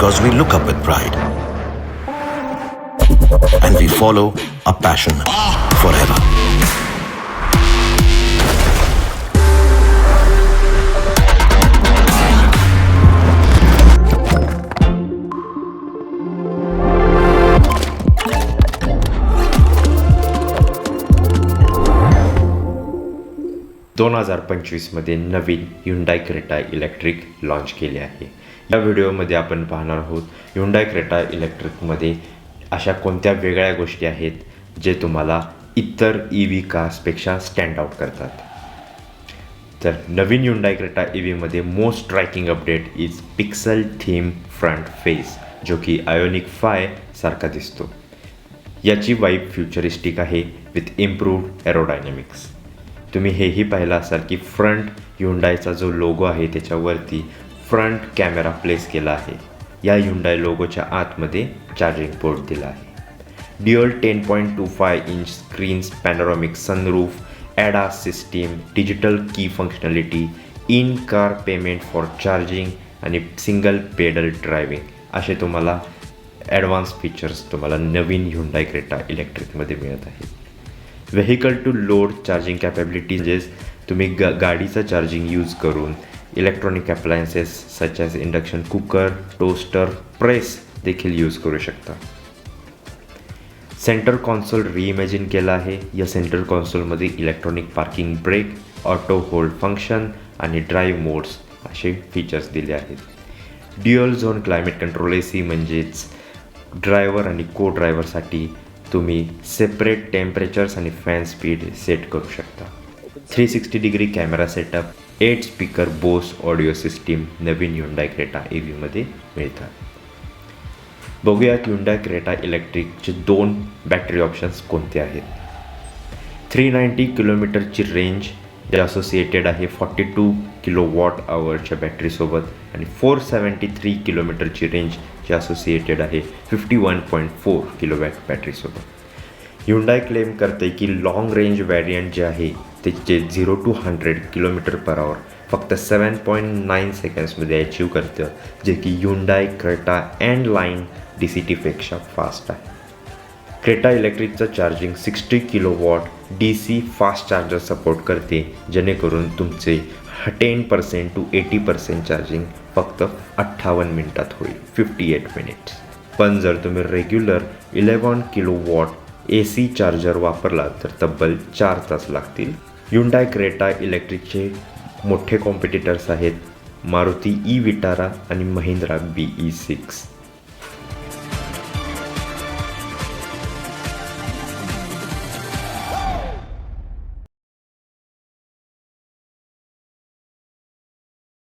because we look up with pride and we follow our passion forever. दोन 2025मध्ये नवीन Hyundai Creta electric launch केले आहे. या व्हिडिओमध्ये आपण पाहणार आहोत Hyundai Creta इलेक्ट्रिकमध्ये अशा कोणत्या वेगळ्या गोष्टी आहेत जे तुम्हाला इतर EV कार्सपेक्षा स्टँड आउट करतात. तर नवीन Hyundai Creta EVमध्ये most striking update is pixel theme front face, जो की आयोनिक 5 सारखा दिसतो. याची वाईब फ्युचरिस्टिक आहे विथ इम्प्रूव्ड एरोडायनॅमिक्स. तुम्ही हेही पाहिलं असाल की फ्रंट Hyundaiचा जो लोगो आहे त्याच्यावरती फ्रंट कॅमेरा प्लेस केला आहे. या Hyundai लोगोच्या आतमध्ये चार्जिंग पोर्ट दिला आहे. Dual 10.25 inch screens, panoramic sunroof, ADAS system, digital key functionality, in car payment for charging आणि सिंगल पेडल ड्रायव्हिंग असे तुम्हाला ॲडव्हान्स फीचर्स तुम्हाला नवीन Hyundai Creta इलेक्ट्रिकमध्ये मिळत आहेत. Vehicle to load charging capability म्हणजेच तुम्ही गाडीचं चार्जिंग यूज करून electronic appliances such as induction cooker, toaster, press देखील यूज करू शकता. सेंटर कॉन्सोल रिइमॅजिन केला आहे. या सेंटर कॉन्सोलमध्ये electronic parking brake, auto hold function आणि ड्राईव्ह मोड्स असे फीचर्स दिले आहेत. Dual zone climate control AC म्हणजेच ड्रायव्हर आणि को ड्रायव्हरसाठी तुम्ही सेपरेट टेम्परेचर्स आणि फॅन स्पीड सेट करू शकता. 360 degree camera setup, 8 speaker Bose audio system नवीन Hyundai Creta EVमध्ये मिळतात. बघूयात Hyundai Creta इलेक्ट्रिकचे 2 बॅटरी ऑप्शन्स कोणते आहेत. 390 किलोमीटरची रेंज जे असोसिएटेड आहे 42 kWhच्या बॅटरीसोबत आणि 473 किलोमीटरची रेंज जे असोसिएटेड आहे 51.4 kW बॅटरीसोबत. Hyundai क्लेम करते की लाँग रेंज व्हॅरियंट जे आहे त्याचे 0 to 100 km/h फक्त 7.9 सेकंड्समध्ये अचीव करतं, जे की Hyundai Creta एंड लाईन DCTपेक्षा फास्ट आहे. Creta इलेक्ट्रिकचं charging 60 kW DC fast charger support करते, जेणेकरून तुमचे 10% to 80% चार्जिंग फक्त 58 मिनिटात होईल, 58 मिनिट्स. पण जर तुम्ही रेग्युलर 11 kW AC चार्जर वापरला तर तब्बल 4 तास लागतील. Hyundai Creta इलेक्ट्रिकचे मोठे कॉम्पिटिटर्स आहेत मारुती E-Vitara आणि Mahindra BE6.